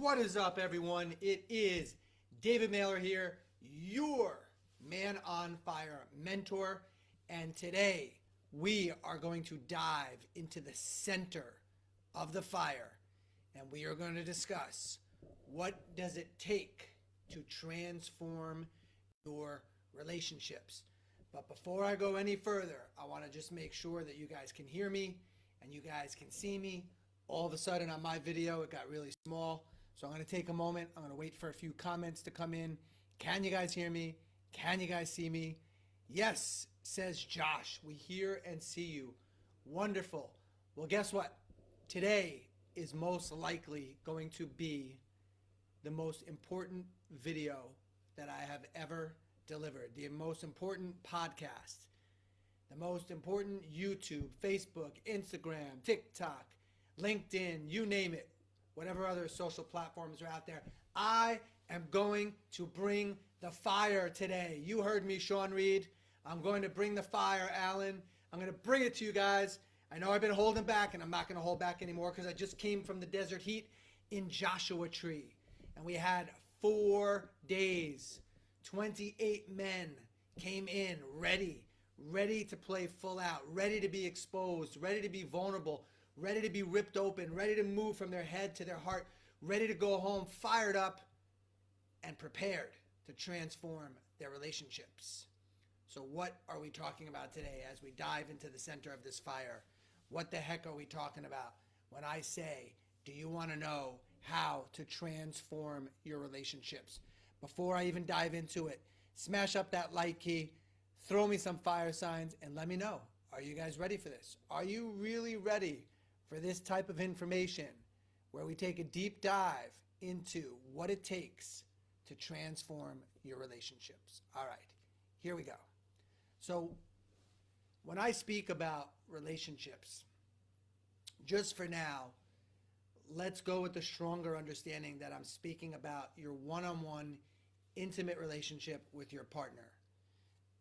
What is up, everyone? It is David Mailer here, your Man on Fire mentor, and today we are going to dive into the center of the fire, and we are going to discuss what does it take to transform your relationships. But before I go any further, I want to just make sure that you guys can hear me and you guys can see me. All of a sudden on my video, it got really small. So I'm going to take a moment. I'm going to wait for a few comments to come in. Can you guys hear me? Can you guys see me? Yes, says Josh. We hear and see you. Wonderful. Well, guess what? Today is most likely going to be the most important video that I have ever delivered. The most important podcast. The most important YouTube, Facebook, Instagram, TikTok, LinkedIn, you name it. Whatever other social platforms are out there. I am going to bring the fire today. You heard me, Sean Reed. I'm going to bring the fire, Alan. I'm going to bring it to you guys. I know I've been holding back, and I'm not going to hold back anymore because I just came from the desert heat in Joshua Tree. And we had 4 days. 28 men came in ready to play full out, ready to be exposed, ready to be vulnerable, ready to be ripped open, ready to move from their head to their heart, ready to go home, fired up and prepared to transform their relationships. So what are we talking about today as we dive into the center of this fire? What the heck are we talking about when I say, do you want to know how to transform your relationships? Before I even dive into it, smash up that like key, throw me some fire signs, and let me know. Are you guys ready for this? Are you really ready for this type of information where we take a deep dive into what it takes to transform your relationships? All right, here we go. So when I speak about relationships, just for now, let's go with the stronger understanding that I'm speaking about your one-on-one intimate relationship with your partner.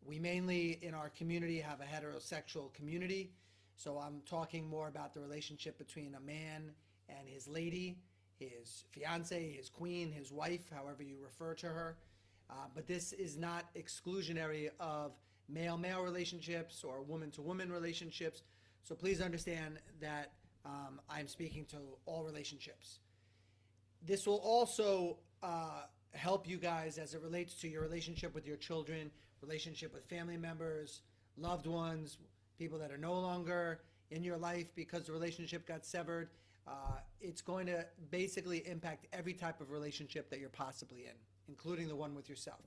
We mainly in our community have a heterosexual community, so I'm talking more about the relationship between a man and his lady, his fiance, his queen, his wife, however you refer to her. But this is not exclusionary of male-male relationships or woman-to-woman relationships. So please understand that I'm speaking to all relationships. This will also help you guys as it relates to your relationship with your children, relationship with family members, loved ones, people that are no longer in your life because the relationship got severed. It's going to basically impact every type of relationship that you're possibly in, including the one with yourself.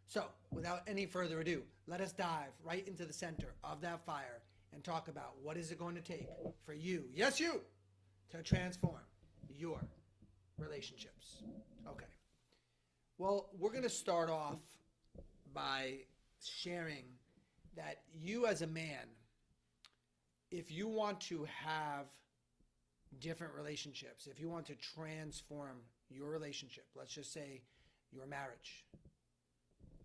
So without any further ado, let us dive right into the center of that fire and talk about what is it going to take for you, yes you, to transform your relationships. Okay. Well, we're going to start off by sharing that you as a man, if you want to have different relationships, if you want to transform your relationship, let's just say your marriage,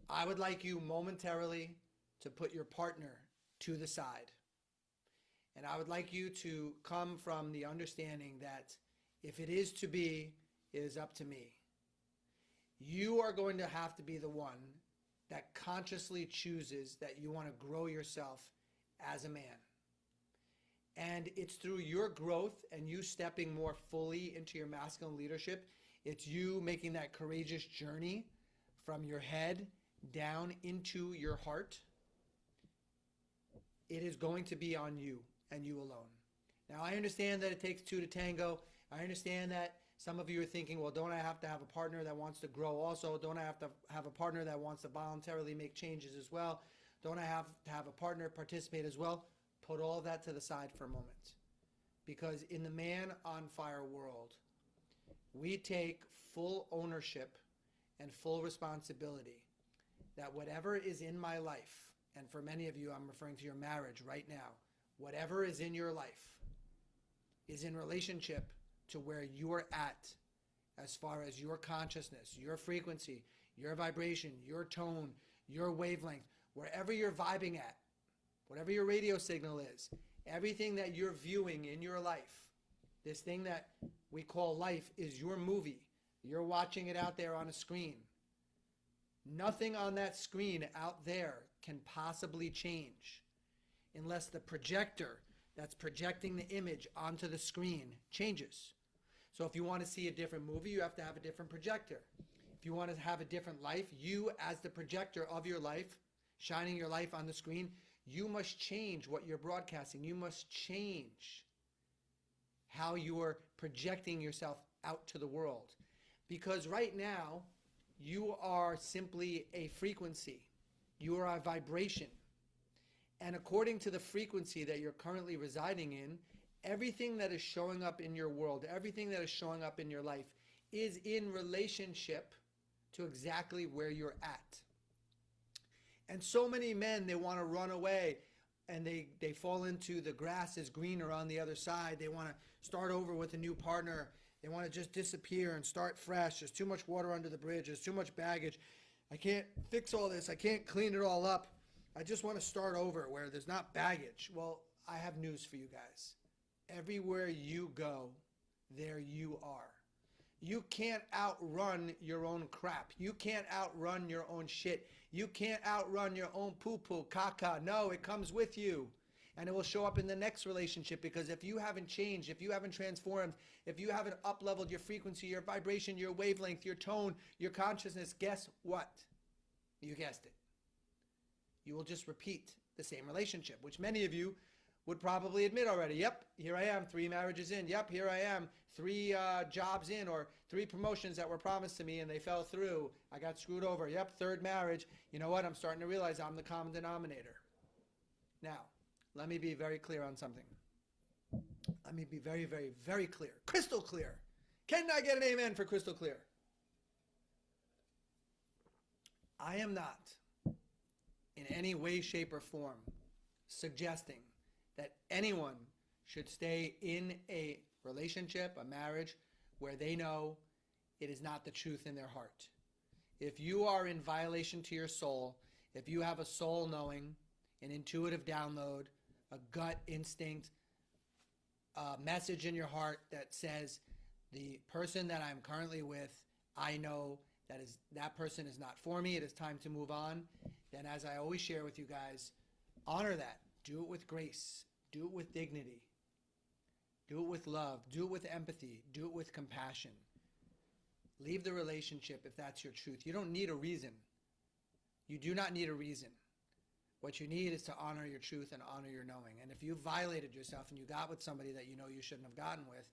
I would like you momentarily to put your partner to the side. And I would like you to come from the understanding that if it is to be, it is up to me. You are going to have to be the one that consciously chooses that you want to grow yourself as a man. And it's through your growth and you stepping more fully into your masculine leadership. It's you making that courageous journey from your head down into your heart. It is going to be on you and you alone. Now, I understand that it takes 2 to tango. I understand that some of you are thinking, well, don't I have to have a partner that wants to grow also? Don't I have to have a partner that wants to voluntarily make changes as well? Don't I have to have a partner participate as well? Put all that to the side for a moment. Because in the Man on Fire world, we take full ownership and full responsibility that whatever is in my life, and for many of you, I'm referring to your marriage right now, whatever is in your life is in relationship to where you're at as far as your consciousness, your frequency, your vibration, your tone, your wavelength, wherever you're vibing at, whatever your radio signal is, everything that you're viewing in your life, this thing that we call life is your movie You're watching it out there on a screen. Nothing on that screen out there can possibly change unless the projector that's projecting the image onto the screen changes. So if you want to see a different movie, you have to have a different projector. If you want to have a different life, you as the projector of your life, shining your life on the screen, you must change what you're broadcasting. You must change how you're projecting yourself out to the world. Because right now, you are simply a frequency. You are a vibration. And according to the frequency that you're currently residing in, everything that is showing up in your world, everything that is showing up in your life is in relationship to exactly where you're at. And so many men, they want to run away and they fall into the grass is greener on the other side. They want to start over with a new partner. They want to just disappear and start fresh. There's too much water under the bridge. There's too much baggage. I can't fix all this. I can't clean it all up. I just want to start over where there's not baggage. Well, I have news for you guys. Everywhere you go, there you are. You can't outrun your own crap. You can't outrun your own shit. You can't outrun your own poo-poo, caca. No, it comes with you. And it will show up in the next relationship, because if you haven't changed, if you haven't transformed, if you haven't up-leveled your frequency, your vibration, your wavelength, your tone, your consciousness, guess what? You guessed it. You will just repeat the same relationship, which many of you would probably admit already. Yep, here I am, 3 marriages in. Yep, here I am, 3 jobs in, or 3 promotions that were promised to me and they fell through. I got screwed over. Yep, 3rd marriage. You know what? I'm starting to realize I'm the common denominator. Now, let me be very clear on something. Let me be very, very, very clear. Crystal clear. Can I get an amen for crystal clear? I am not in any way, shape, or form suggesting that anyone should stay in a relationship, a marriage, where they know it is not the truth in their heart. If you are in violation to your soul, if you have a soul knowing, an intuitive download, a gut instinct, a message in your heart that says, the person that I'm currently with, I know that person is not for me, it is time to move on, then as I always share with you guys, honor that. Do it with grace. Do it with dignity. Do it with love. Do it with empathy. Do it with compassion. Leave the relationship if that's your truth. You don't need a reason. You do not need a reason. What you need is to honor your truth and honor your knowing. And if you violated yourself and you got with somebody that you know you shouldn't have gotten with,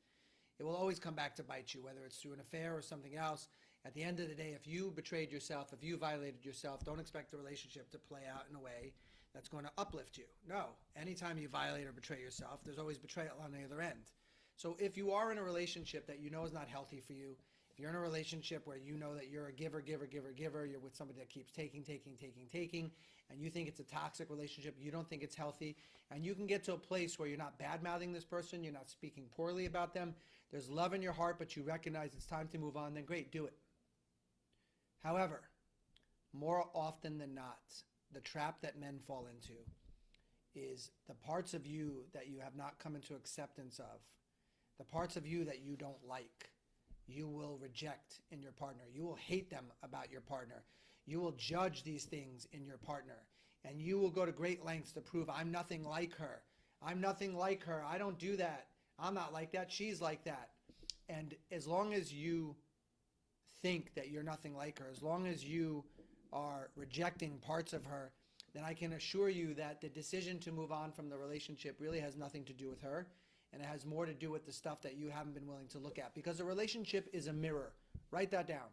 it will always come back to bite you, whether it's through an affair or something else. At the end of the day, if you betrayed yourself, if you violated yourself, don't expect the relationship to play out in a way that's going to uplift you. No. Anytime you violate or betray yourself, there's always betrayal on the other end. So if you are in a relationship that you know is not healthy for you, if you're in a relationship where you know that you're a giver, you're with somebody that keeps taking, and you think it's a toxic relationship, you don't think it's healthy, and you can get to a place where you're not bad-mouthing this person, you're not speaking poorly about them, there's love in your heart, but you recognize it's time to move on, then great, do it. However, more often than not, the trap that men fall into is the parts of you that you have not come into acceptance of, the parts of you that you don't like, you will reject in your partner. You will hate them about your partner. You will judge these things in your partner. And you will go to great lengths to prove, I'm nothing like her. I'm nothing like her. I don't do that. I'm not like that. She's like that. And as long as you think that you're nothing like her, as long as you are rejecting parts of her, then I can assure you that the decision to move on from the relationship really has nothing to do with her, and it has more to do with the stuff that you haven't been willing to look at. Because a relationship is a mirror. Write that down.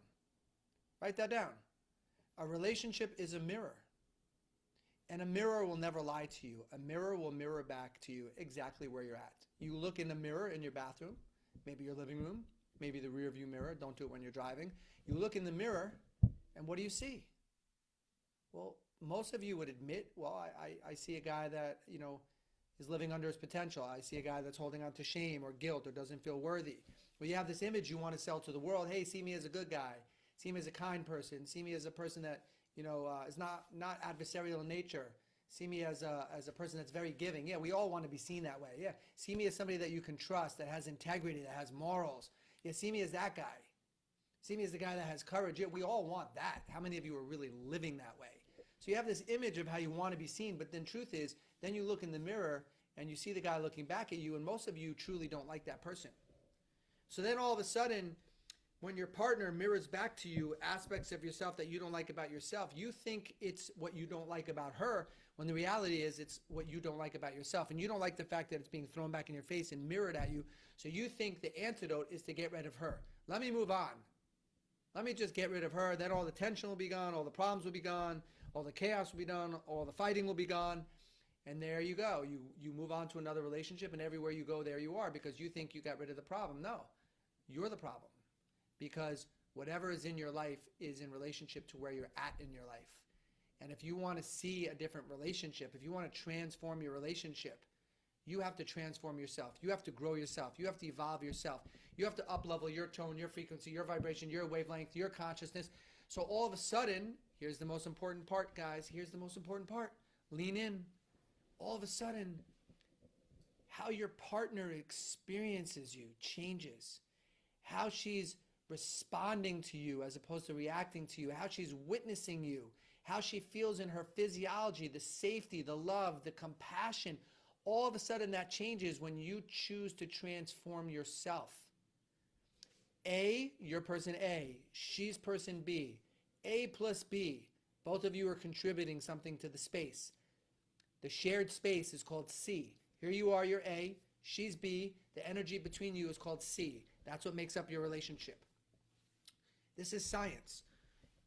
Write that down. A relationship is a mirror. And a mirror will never lie to you. A mirror will mirror back to you exactly where you're at. You look in a mirror in your bathroom, maybe your living room, maybe the rear view mirror. Don't do it when you're driving. You look in the mirror, and what do you see? Well, most of you would admit, well, I see a guy that, is living under his potential. I see a guy that's holding on to shame or guilt or doesn't feel worthy. Well, you have this image you want to sell to the world. Hey, see me as a good guy. See me as a kind person. See me as a person that, is not adversarial in nature. See me as a person that's very giving. Yeah, we all want to be seen that way. Yeah, see me as somebody that you can trust, that has integrity, that has morals. Yeah, see me as that guy. See me as the guy that has courage. Yeah, we all want that. How many of you are really living that way? So you have this image of how you want to be seen, but then truth is, then you look in the mirror and you see the guy looking back at you, and most of you truly don't like that person. So then all of a sudden, when your partner mirrors back to you aspects of yourself that you don't like about yourself, you think it's what you don't like about her, when the reality is it's what you don't like about yourself. And you don't like the fact that it's being thrown back in your face and mirrored at you. So you think the antidote is to get rid of her. Let me move on. Let me just get rid of her. Then all the tension will be gone. All the problems will be gone. All the chaos will be done. All the fighting will be gone. And there you go. You move on to another relationship, and everywhere you go, there you are, because you think you got rid of the problem. No, you're the problem. Because whatever is in your life is in relationship to where you're at in your life. And if you want to see a different relationship, if you want to transform your relationship, you have to transform yourself. You have to grow yourself. You have to evolve yourself. You have to up-level your tone, your frequency, your vibration, your wavelength, your consciousness. So all of a sudden, here's the most important part, guys. Here's the most important part. Lean in. All of a sudden, how your partner experiences you changes. How she's responding to you as opposed to reacting to you, how she's witnessing you, how she feels in her physiology, the safety, the love, the compassion. All of a sudden that changes when you choose to transform yourself. You're person A, she's person B. A plus B, both of you are contributing something to the space. The shared space is called C. Here you are, you're A, she's B. The energy between you is called C. That's what makes up your relationship. This is science.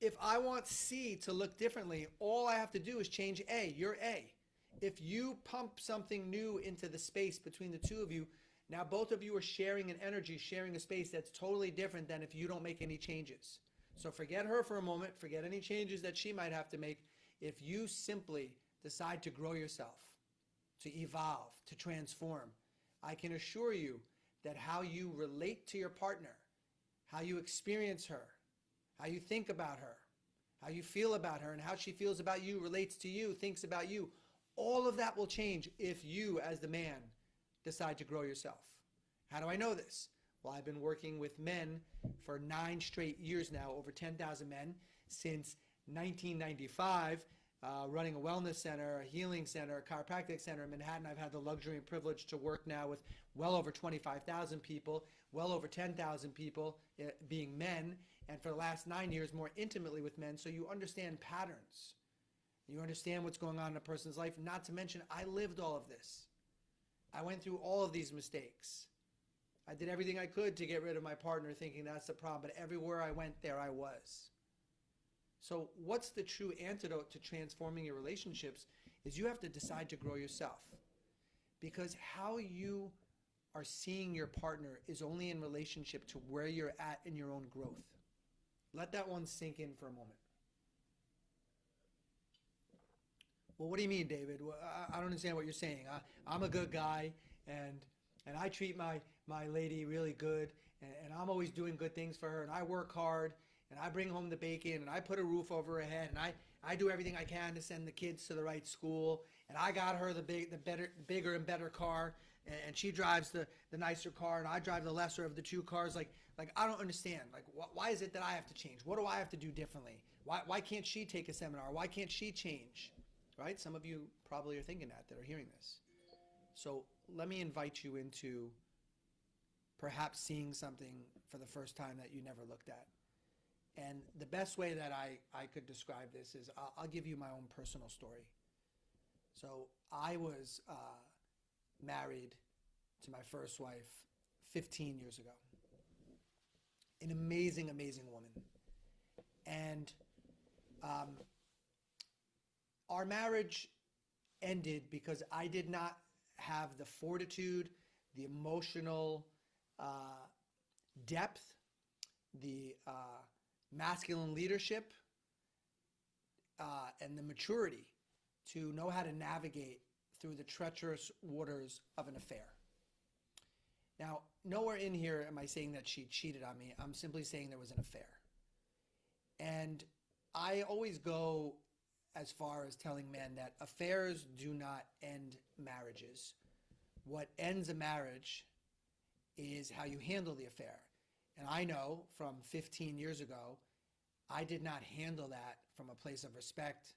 If I want C to look differently, all I have to do is change A. You're A. If you pump something new into the space between the two of you, now both of you are sharing an energy, sharing a space that's totally different than if you don't make any changes. So forget her for a moment. Forget any changes that she might have to make. If you simply decide to grow yourself, to evolve, to transform, I can assure you that how you relate to your partner, how you experience her, how you think about her, how you feel about her, and how she feels about you, relates to you, thinks about you, all of that will change if you, as the man, decide to grow yourself. How do I know this? Well, I've been working with men for 9 straight years now, over 10,000 men, since 1995, running a wellness center, a healing center, a chiropractic center in Manhattan. I've had the luxury and privilege to work now with well over 25,000 people, well over 10,000 people being men, and for the last 9 years more intimately with men, so you understand patterns. You understand what's going on in a person's life. Not to mention, I lived all of this. I went through all of these mistakes. I did everything I could to get rid of my partner thinking that's the problem, but everywhere I went, there I was. So what's the true antidote to transforming your relationships is you have to decide to grow yourself. Because how you are seeing your partner is only in relationship to where you're at in your own growth. Let that one sink in for a moment. Well, what do you mean, David? Well, I don't understand what you're saying. I'm a good guy, and I treat my lady really good, and I'm always doing good things for her, and I work hard, and I bring home the bacon, and I put a roof over her head, and I do everything I can to send the kids to the right school, and I got her the bigger and better car, and she drives the nicer car, and I drive the lesser of the two cars. Like I don't understand. Like, why is it that I have to change? What do I have to do differently? Why can't she take a seminar? Why can't she change? Right? Some of you probably are thinking that are hearing this. So let me invite you into perhaps seeing something for the first time that you never looked at. And the best way that I could describe this is I'll give you my own personal story. So I was married to my first wife 15 years ago. An amazing, amazing woman. And our marriage ended because I did not have the fortitude, the emotional depth, the masculine leadership, and the maturity to know how to navigate through the treacherous waters of an affair. Now, nowhere in here am I saying that she cheated on me. I'm simply saying there was an affair. And I always go as far as telling men that affairs do not end marriages. What ends a marriage is how you handle the affair. And I know from 15 years ago, I did not handle that from a place of respect,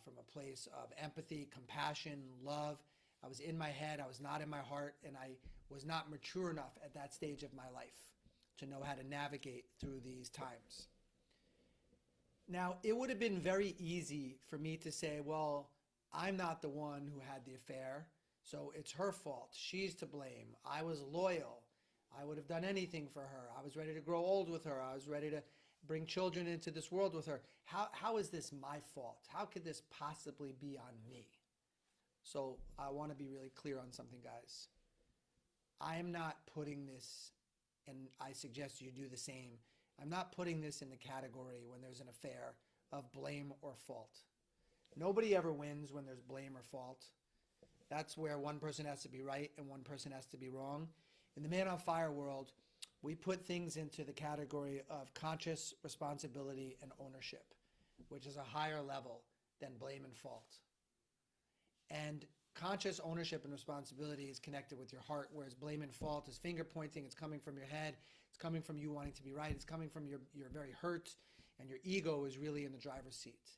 from a place of empathy, compassion, love. I was in my head, I was not in my heart, and I was not mature enough at that stage of my life to know how to navigate through these times. Now, it would have been very easy for me to say, well, I'm not the one who had the affair, so it's her fault. She's to blame. I was loyal. I would have done anything for her. I was ready to grow old with her. I was ready to bring children into this world with her. How is this my fault? How could this possibly be on me? So I want to be really clear on something, guys. I am not putting this, and I suggest you do the same, I'm not putting this in the category when there's an affair of blame or fault. Nobody ever wins when there's blame or fault. That's where one person has to be right and one person has to be wrong. In the Man on Fire world, we put things into the category of conscious responsibility and ownership, which is a higher level than blame and fault. And conscious ownership and responsibility is connected with your heart, whereas blame and fault is finger pointing. It's coming from your head. It's coming from you wanting to be right. It's coming from your very hurt, and your ego is really in the driver's seat.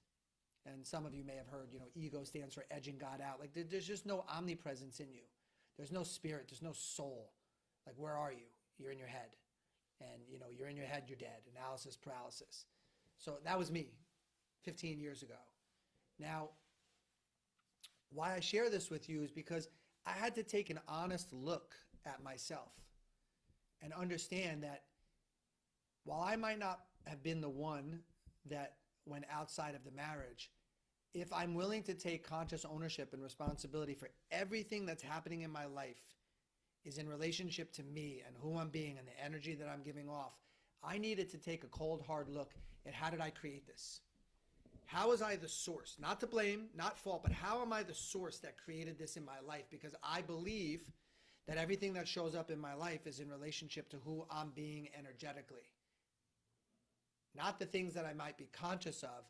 And some of you may have heard, ego stands for edging God out. Like there's just no omnipresence in you. There's no spirit. There's no soul. Like, where are you? You're in your head. And, you're in your head, you're dead. Analysis paralysis. So that was me 15 years ago. Now, why I share this with you is because I had to take an honest look at myself and understand that while I might not have been the one that went outside of the marriage, if I'm willing to take conscious ownership and responsibility for everything that's happening in my life is in relationship to me and who I'm being and the energy that I'm giving off, I needed to take a cold, hard look at how did I create this? How was I the source? Not to blame, not fault, but how am I the source that created this in my life? Because I believe that everything that shows up in my life is in relationship to who I'm being energetically. Not the things that I might be conscious of.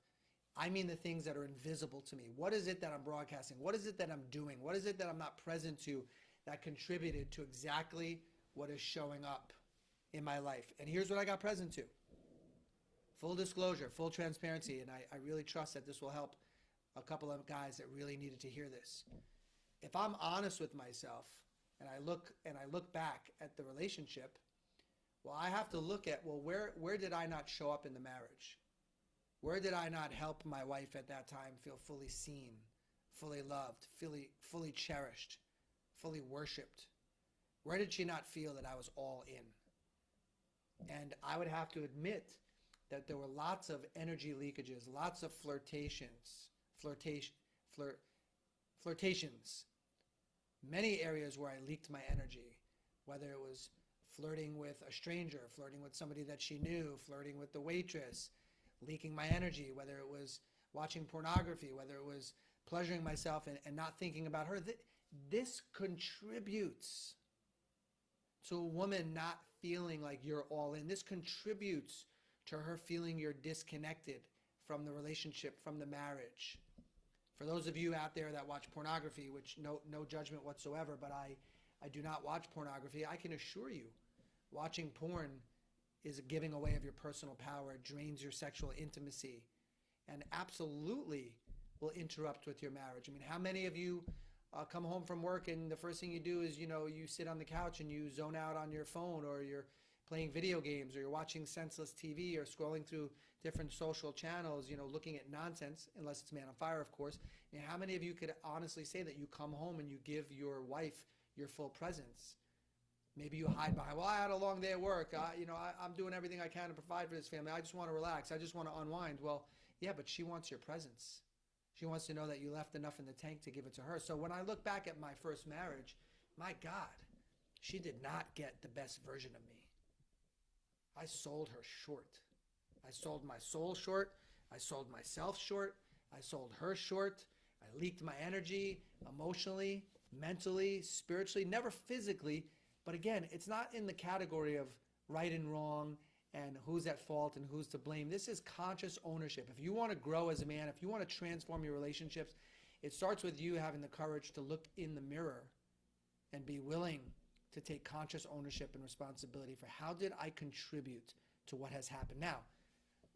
I mean the things that are invisible to me. What is it that I'm broadcasting? What is it that I'm doing? What is it that I'm not present to that contributed to exactly what is showing up in my life? And here's what I got present to. Full disclosure, full transparency, and I really trust that this will help a couple of guys that really needed to hear this. If I'm honest with myself and I look back at the relationship, well, I have to look at, where did I not show up in the marriage? Where did I not help my wife at that time feel fully seen, fully loved, fully cherished, fully worshipped? Where did she not feel that I was all in? And I would have to admit that there were lots of energy leakages, lots of flirtations, many areas where I leaked my energy, whether it was flirting with a stranger, flirting with somebody that she knew, flirting with the waitress, leaking my energy, whether it was watching pornography, whether it was pleasuring myself and not thinking about her. This contributes to a woman not feeling like you're all in. This contributes to her feeling you're disconnected from the relationship, from the marriage. For those of you out there that watch pornography, which no judgment whatsoever, but I do not watch pornography, I can assure you, watching porn is a giving away of your personal power. It drains your sexual intimacy and absolutely will interrupt with your marriage. I mean, how many of you come home from work and the first thing you do is, you sit on the couch and you zone out on your phone, or you're playing video games, or you're watching senseless TV, or scrolling through different social channels, looking at nonsense, unless it's Man on Fire, of course. And how many of you could honestly say that you come home and you give your wife your full presence? Maybe you hide behind, I had a long day at work. I'm doing everything I can to provide for this family. I just want to relax. I just want to unwind. Well, yeah, but she wants your presence. She wants to know that you left enough in the tank to give it to her. So when I look back at my first marriage, my God, she did not get the best version of me. I sold her short. I sold my soul short. I sold myself short. I sold her short. I leaked my energy emotionally, mentally, spiritually, never physically. But again, it's not in the category of right and wrong and who's at fault and who's to blame. This is conscious ownership. If you want to grow as a man, if you want to transform your relationships, it starts with you having the courage to look in the mirror and be willing to take conscious ownership and responsibility for how did I contribute to what has happened. Now,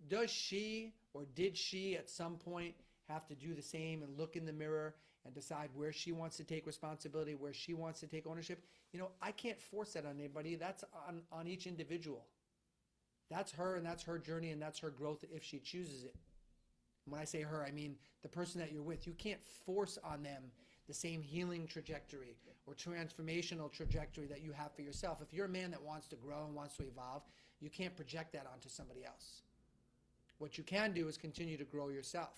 does she or did she at some point have to do the same and look in the mirror and decide where she wants to take responsibility, where she wants to take ownership? You know, I can't force that on anybody. That's on each individual. That's her, and that's her journey, and that's her growth if she chooses it. And when I say her, I mean the person that you're with. You can't force on them the same healing trajectory or transformational trajectory that you have for yourself. If you're a man that wants to grow and wants to evolve, you can't project that onto somebody else. What you can do is continue to grow yourself.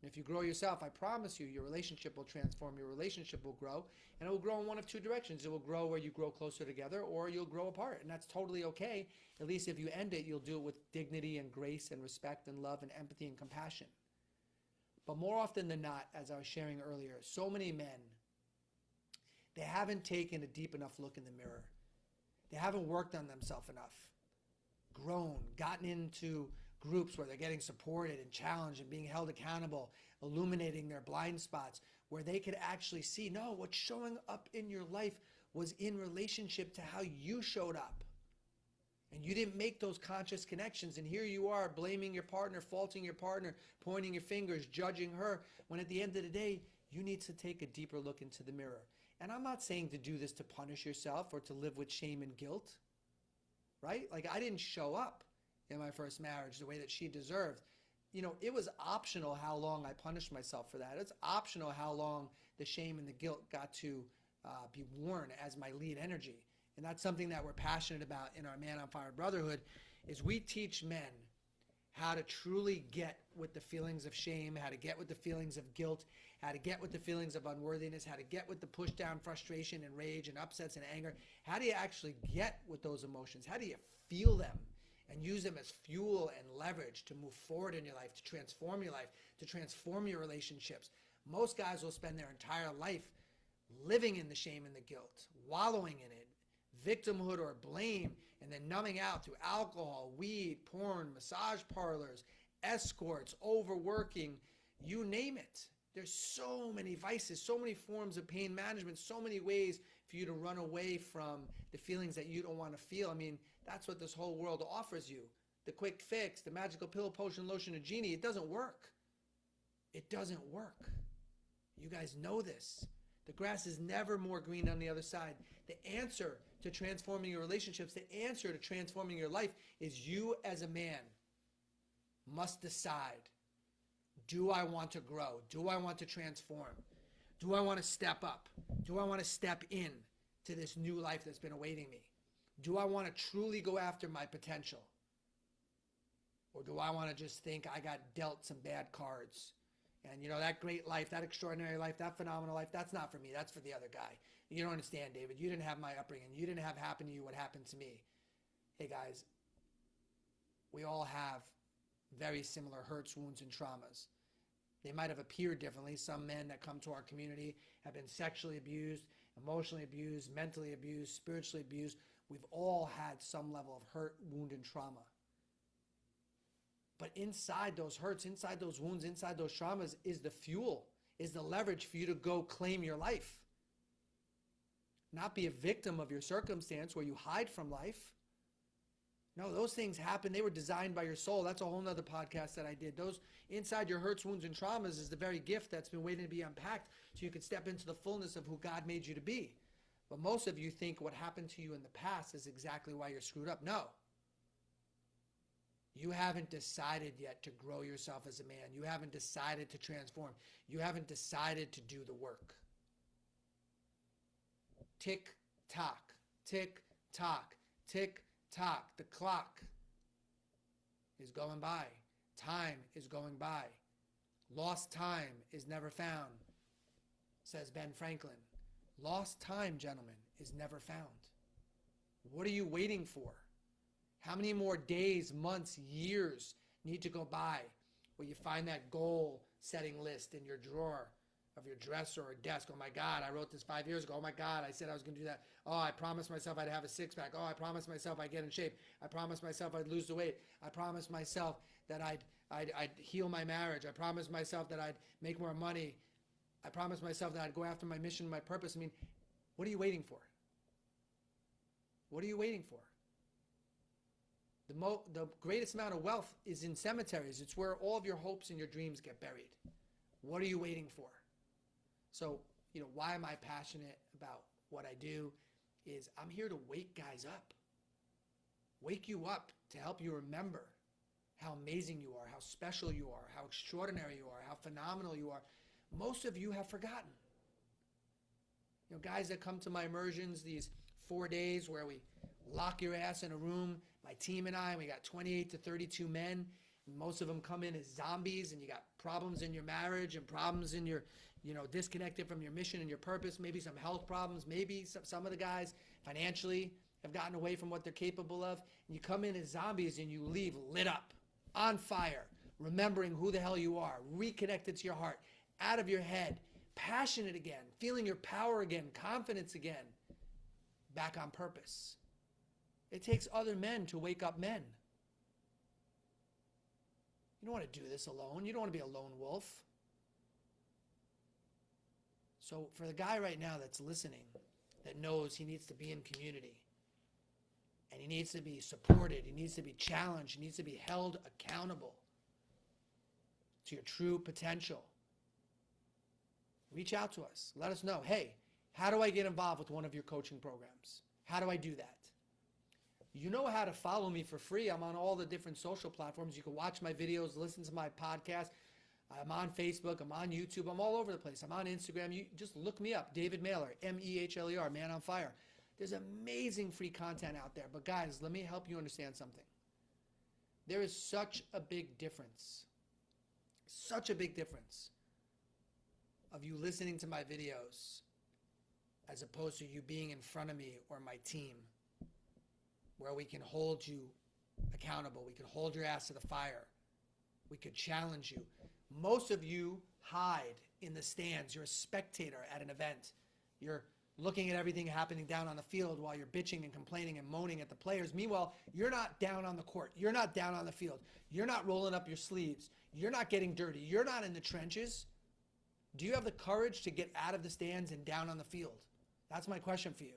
And if you grow yourself, I promise you, your relationship will transform, your relationship will grow, and it will grow in one of two directions. It will grow where you grow closer together, or you'll grow apart, and that's totally okay. At least if you end it, you'll do it with dignity and grace and respect and love and empathy and compassion. But more often than not, as I was sharing earlier, so many men, they haven't taken a deep enough look in the mirror. They haven't worked on themselves enough, grown, gotten into groups where they're getting supported and challenged and being held accountable, illuminating their blind spots, where they could actually see, no, what's showing up in your life was in relationship to how you showed up. And you didn't make those conscious connections. And here you are blaming your partner, faulting your partner, pointing your fingers, judging her, when at the end of the day, you need to take a deeper look into the mirror. And I'm not saying to do this to punish yourself or to live with shame and guilt, right? Like, I didn't show up in my first marriage the way that she deserved. You know, it was optional how long I punished myself for that. It's optional how long the shame and the guilt got to be worn as my lead energy. And that's something that we're passionate about in our Man on Fire Brotherhood, is we teach men how to truly get with the feelings of shame, how to get with the feelings of guilt, how to get with the feelings of unworthiness, how to get with the push down frustration and rage and upsets and anger. How do you actually get with those emotions? How do you feel them and use them as fuel and leverage to move forward in your life, to transform your life, to transform your relationships? Most guys will spend their entire life living in the shame and the guilt, wallowing in it, victimhood or blame, and then numbing out through alcohol, weed, porn, massage parlors, escorts, overworking, you name it. There's so many vices, so many forms of pain management, so many ways for you to run away from the feelings that you don't want to feel. I mean, that's what this whole world offers you. The quick fix, the magical pill, potion, lotion, and genie. It doesn't work. It doesn't work. You guys know this. The grass is never more green on the other side. The answer to transforming your relationships, the answer to transforming your life, is you as a man must decide, do I want to grow? Do I want to transform? Do I want to step up? Do I want to step in to this new life that's been awaiting me? Do I want to truly go after my potential? Or do I want to just think I got dealt some bad cards? And, you know, that great life, that extraordinary life, that phenomenal life, that's not for me. That's for the other guy. You don't understand, David. You didn't have my upbringing. You didn't have happen to you what happened to me. Hey, guys, we all have very similar hurts, wounds, and traumas. They might have appeared differently. Some men that come to our community have been sexually abused, emotionally abused, mentally abused, spiritually abused. We've all had some level of hurt, wound, and trauma. But inside those hurts, inside those wounds, inside those traumas is the fuel, is the leverage for you to go claim your life. Not be a victim of your circumstance where you hide from life. No, those things happen. They were designed by your soul. That's a whole nother podcast that I did. Those inside your hurts, wounds, and traumas is the very gift that's been waiting to be unpacked so you can step into the fullness of who God made you to be. But most of you think what happened to you in the past is exactly why you're screwed up. No. You haven't decided yet to grow yourself as a man. You haven't decided to transform. You haven't decided to do the work. Tick, tock, tick, tock, tick, tock. The clock is going by. Time is going by. Lost time is never found, says Ben Franklin. Lost time, gentlemen, is never found. What are you waiting for? How many more days, months, years need to go by where you find that goal-setting list in your drawer of your dresser or desk? Oh my God, I wrote this 5 years ago. Oh my God, I said I was going to do that. Oh, I promised myself I'd have a six-pack. Oh, I promised myself I'd get in shape. I promised myself I'd lose the weight. I promised myself that I'd heal my marriage. I promised myself that I'd make more money. I promised myself that I'd go after my mission, my purpose. I mean, what are you waiting for? What are you waiting for? The greatest amount of wealth is in cemeteries. It's where all of your hopes and your dreams get buried. What are you waiting for? So, why am I passionate about what I do is I'm here to wake guys up. Wake you up to help you remember how amazing you are, how special you are, how extraordinary you are, how phenomenal you are. Most of you have forgotten. Guys that come to my immersions, these 4 days where we lock your ass in a room, my team and I, we got 28 to 32 men. Most of them come in as zombies, and you got problems in your marriage and problems in your, disconnected from your mission and your purpose, maybe some health problems, maybe some of the guys financially have gotten away from what they're capable of. And you come in as zombies and you leave lit up, on fire, remembering who the hell you are, reconnected to your heart, out of your head, passionate again, feeling your power again, confidence again, back on purpose. It takes other men to wake up men. You don't want to do this alone. You don't want to be a lone wolf. So for the guy right now that's listening, that knows he needs to be in community, and he needs to be supported, he needs to be challenged, he needs to be held accountable to your true potential, reach out to us. Let us know, hey, how do I get involved with one of your coaching programs? How do I do that? You know how to follow me for free. I'm on all the different social platforms. You can watch my videos, listen to my podcast. I'm on Facebook. I'm on YouTube. I'm all over the place. I'm on Instagram. You just look me up, David Mehler, Mehler, Man on Fire. There's amazing free content out there. But guys, let me help you understand something. There is such a big difference of you listening to my videos as opposed to you being in front of me or my team, where we can hold you accountable. We can hold your ass to the fire. We could challenge you. Most of you hide in the stands. You're a spectator at an event. You're looking at everything happening down on the field while you're bitching and complaining and moaning at the players. Meanwhile, you're not down on the court. You're not down on the field. You're not rolling up your sleeves. You're not getting dirty. You're not in the trenches. Do you have the courage to get out of the stands and down on the field? That's my question for you.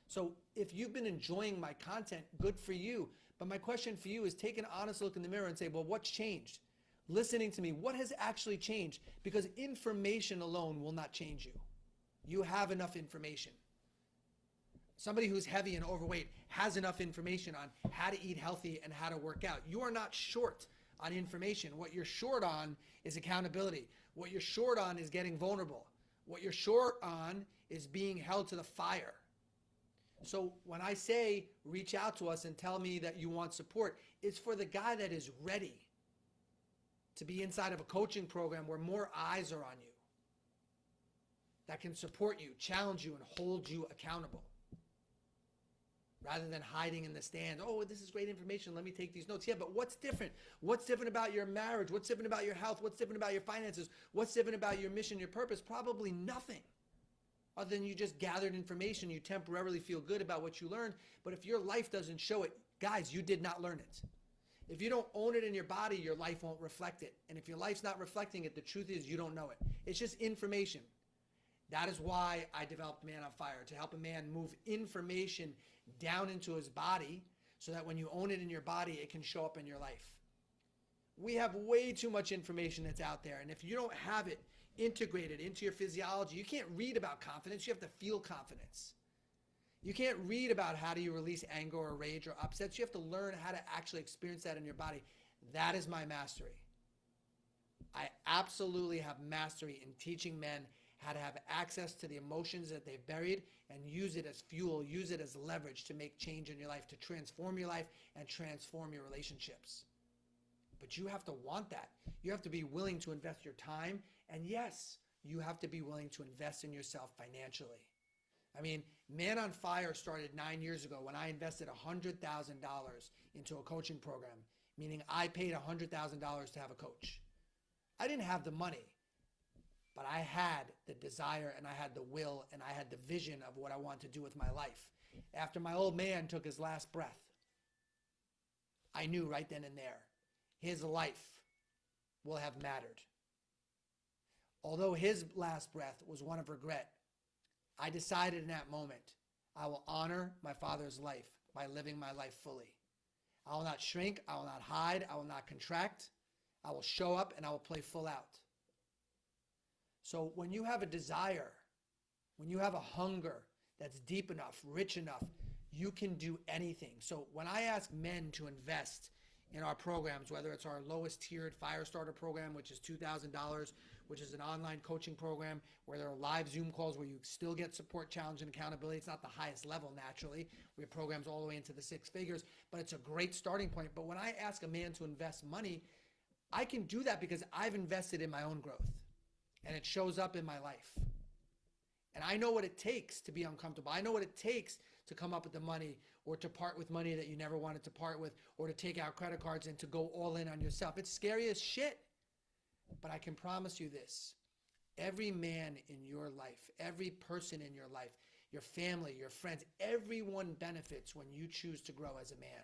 So if you've been enjoying my content, good for you. But my question for you is take an honest look in the mirror and say, well, what's changed? Listening to me, what has actually changed? Because information alone will not change you. You have enough information. Somebody who's heavy and overweight has enough information on how to eat healthy and how to work out. You are not short on information. What you're short on is accountability. What you're short on is getting vulnerable. What you're short on is being held to the fire. So when I say reach out to us and tell me that you want support, it's for the guy that is ready to be inside of a coaching program where more eyes are on you, that can support you, challenge you, and hold you accountable, rather than hiding in the stand. Oh, this is great information. Let me take these notes. Yeah, but what's different? What's different about your marriage? What's different about your health? What's different about your finances? What's different about your mission, your purpose? Probably nothing. Other than you just gathered information, you temporarily feel good about what you learned. But if your life doesn't show it, guys, you did not learn it. If you don't own it in your body, your life won't reflect it. And if your life's not reflecting it, the truth is you don't know it. It's just information. That is why I developed Man on Fire, to help a man move information down into his body so that when you own it in your body, it can show up in your life. We have way too much information that's out there. And if you don't have it integrated into your physiology, you can't read about confidence. You have to feel confidence. You can't read about how do you release anger or rage or upsets. You have to learn how to actually experience that in your body. That is my mastery. I absolutely have mastery in teaching men how to have access to the emotions that they've buried and use it as fuel, use it as leverage to make change in your life, to transform your life and transform your relationships. But you have to want that. You have to be willing to invest your time. And yes, you have to be willing to invest in yourself financially. I mean, Man on Fire started 9 years ago when I invested $100,000 into a coaching program, meaning I paid $100,000 to have a coach. I didn't have the money, but I had the desire and I had the will and I had the vision of what I wanted to do with my life. After my old man took his last breath, I knew right then and there, his life will have mattered. Although his last breath was one of regret, I decided in that moment I will honor my Father's life by living my life fully. I will not shrink. I will not hide. I will not contract. I will show up and I will play full out. So when you have a desire, when you have a hunger that's deep enough, rich enough, you can do anything. So when I ask men to invest in our programs, whether it's our lowest tiered Firestarter program, which is $2,000, which is an online coaching program where there are live Zoom calls where you still get support, challenge, and accountability. It's not the highest level, naturally. We have programs all the way into the six figures, but it's a great starting point. But when I ask a man to invest money, I can do that because I've invested in my own growth, and it shows up in my life. And I know what it takes to be uncomfortable. I know what it takes to come up with the money, or to part with money that you never wanted to part with, or to take out credit cards and to go all in on yourself. It's scary as shit. But I can promise you this. Every man in your life, every person in your life, your family, your friends, everyone benefits when you choose to grow as a man.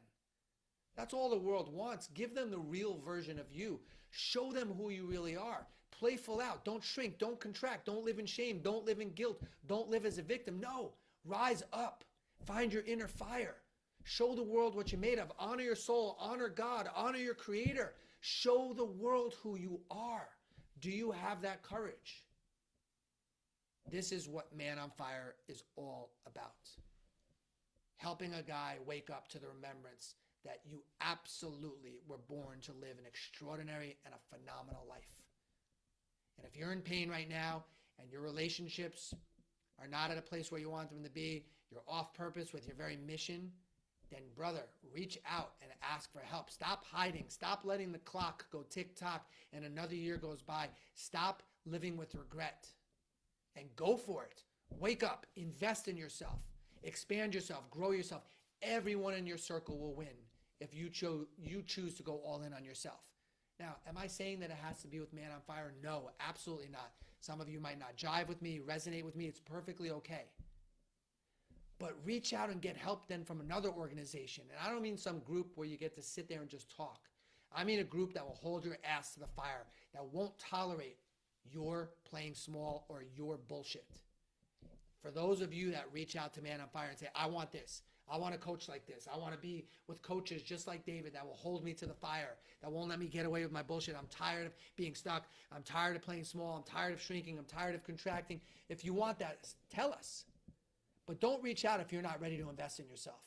That's all the world wants. Give them the real version of you. Show them who you really are. Play full out. Don't shrink. Don't contract. Don't live in shame. Don't live in guilt. Don't live as a victim. No. Rise up. Find your inner fire. Show the world what you're made of. Honor your soul. Honor God. Honor your Creator. Show the world who you are. Do you have that courage? This is what Man on Fire is all about. Helping a guy wake up to the remembrance that you absolutely were born to live an extraordinary and a phenomenal life. And if you're in pain right now and your relationships are not at a place where you want them to be, you're off purpose with your very mission, then brother, reach out and ask for help. Stop hiding. Stop letting the clock go tick-tock and another year goes by. Stop living with regret and go for it. Wake up. Invest in yourself. Expand yourself. Grow yourself. Everyone in your circle will win if you choose to go all in on yourself. Now, am I saying that it has to be with Man on Fire? No, absolutely not. Some of you might not jive with me, resonate with me. It's perfectly okay. But reach out and get help then from another organization. And I don't mean some group where you get to sit there and just talk. I mean a group that will hold your ass to the fire, that won't tolerate your playing small or your bullshit. For those of you that reach out to Man on Fire and say, I want this. I want to coach like this. I want to be with coaches just like David that will hold me to the fire, that won't let me get away with my bullshit. I'm tired of being stuck. I'm tired of playing small. I'm tired of shrinking. I'm tired of contracting. If you want that, tell us. But don't reach out if you're not ready to invest in yourself.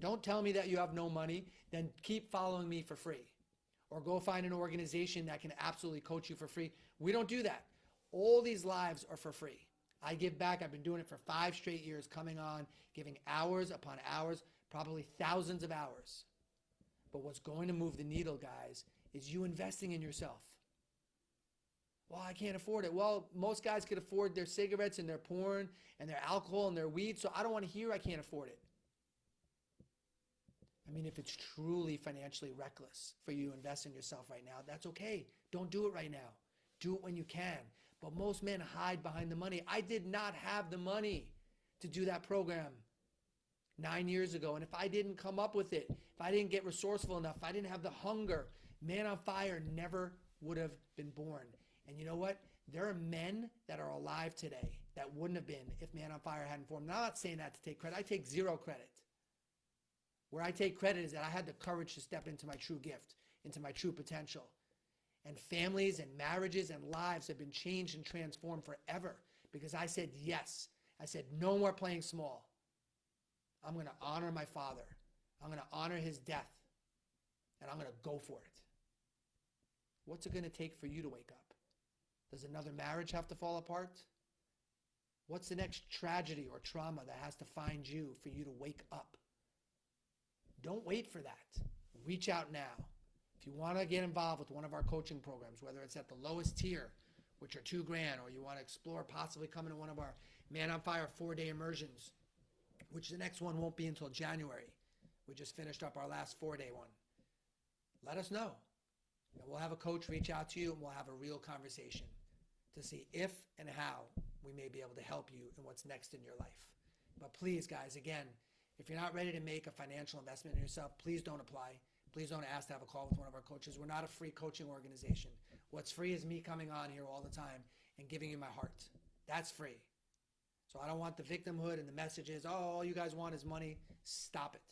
Don't tell me that you have no money, then keep following me for free. Or go find an organization that can absolutely coach you for free. We don't do that. All these lives are for free. I give back. I've been doing it for 5 straight years, coming on, giving hours upon hours, probably thousands of hours. But what's going to move the needle, guys, is you investing in yourself. Well, I can't afford it. Well, most guys could afford their cigarettes and their porn and their alcohol and their weed, so I don't want to hear I can't afford it. I mean, if it's truly financially reckless for you to invest in yourself right now, that's okay. Don't do it right now. Do it when you can. But most men hide behind the money. I did not have the money to do that program 9 years ago. And if I didn't come up with it, if I didn't get resourceful enough, if I didn't have the hunger, Man on Fire never would have been born. And you know what? There are men that are alive today that wouldn't have been if Man on Fire hadn't formed. Now, I'm not saying that to take credit. I take zero credit. Where I take credit is that I had the courage to step into my true gift, into my true potential. And families and marriages and lives have been changed and transformed forever because I said yes. I said no more playing small. I'm going to honor my father. I'm going to honor his death. And I'm going to go for it. What's it going to take for you to wake up? Does another marriage have to fall apart? What's the next tragedy or trauma that has to find you for you to wake up? Don't wait for that. Reach out now. If you want to get involved with one of our coaching programs, whether it's at the lowest tier, which are $2,000, or you want to explore possibly coming to one of our Man on Fire 4-day immersions, which the next one won't be until January. We just finished up our last 4-day one. Let us know. And we'll have a coach reach out to you and we'll have a real conversation to see if and how we may be able to help you in what's next in your life. But please, guys, again, if you're not ready to make a financial investment in yourself, please don't apply. Please don't ask to have a call with one of our coaches. We're not a free coaching organization. What's free is me coming on here all the time and giving you my heart. That's free. So I don't want the victimhood and the messages, oh, all you guys want is money. Stop it.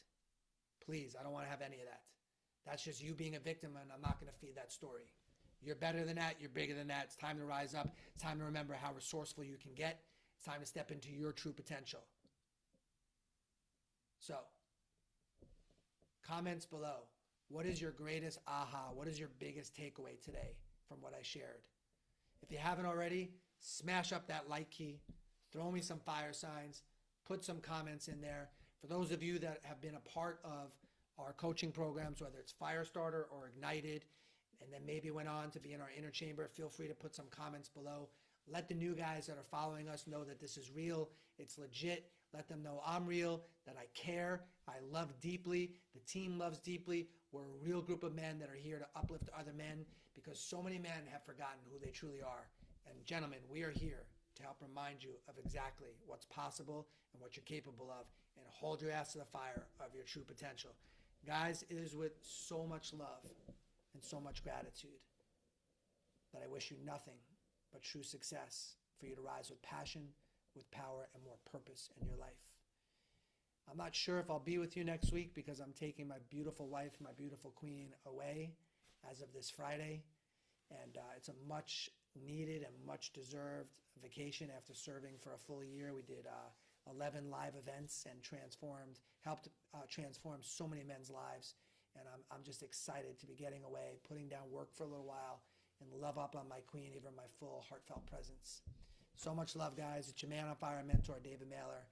Please, I don't want to have any of that. That's just you being a victim, and I'm not going to feed that story. You're better than that. You're bigger than that. It's time to rise up. It's time to remember how resourceful you can get. It's time to step into your true potential. So, comments below. What is your greatest aha? What is your biggest takeaway today from what I shared? If you haven't already, smash up that like key. Throw me some fire signs. Put some comments in there. For those of you that have been a part of our coaching programs, whether it's Firestarter or Ignited, and then maybe went on to be in our inner chamber, feel free to put some comments below. Let the new guys that are following us know that this is real. It's legit. Let them know I'm real, that I care. I love deeply. The team loves deeply. We're a real group of men that are here to uplift other men because so many men have forgotten who they truly are. And gentlemen, we are here to help remind you of exactly what's possible and what you're capable of, and hold your ass to the fire of your true potential. Guys, it is with so much love and so much gratitude that I wish you nothing but true success for you to rise with passion, with power, and more purpose in your life. I'm not sure if I'll be with you next week because I'm taking my beautiful wife, my beautiful queen, away as of this Friday. And it's a much needed and much deserved vacation after serving for a full year. We did 11 live events and helped transform so many men's lives. And I'm just excited to be getting away, putting down work for a little while, and love up on my queen, even my full heartfelt presence. So much love, guys. It's your Man on Fire mentor, David Mailer.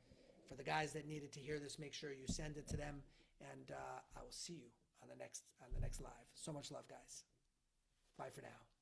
For the guys that needed to hear this, make sure you send it to them, and I will see you on the next live. So much love, guys. Bye for now.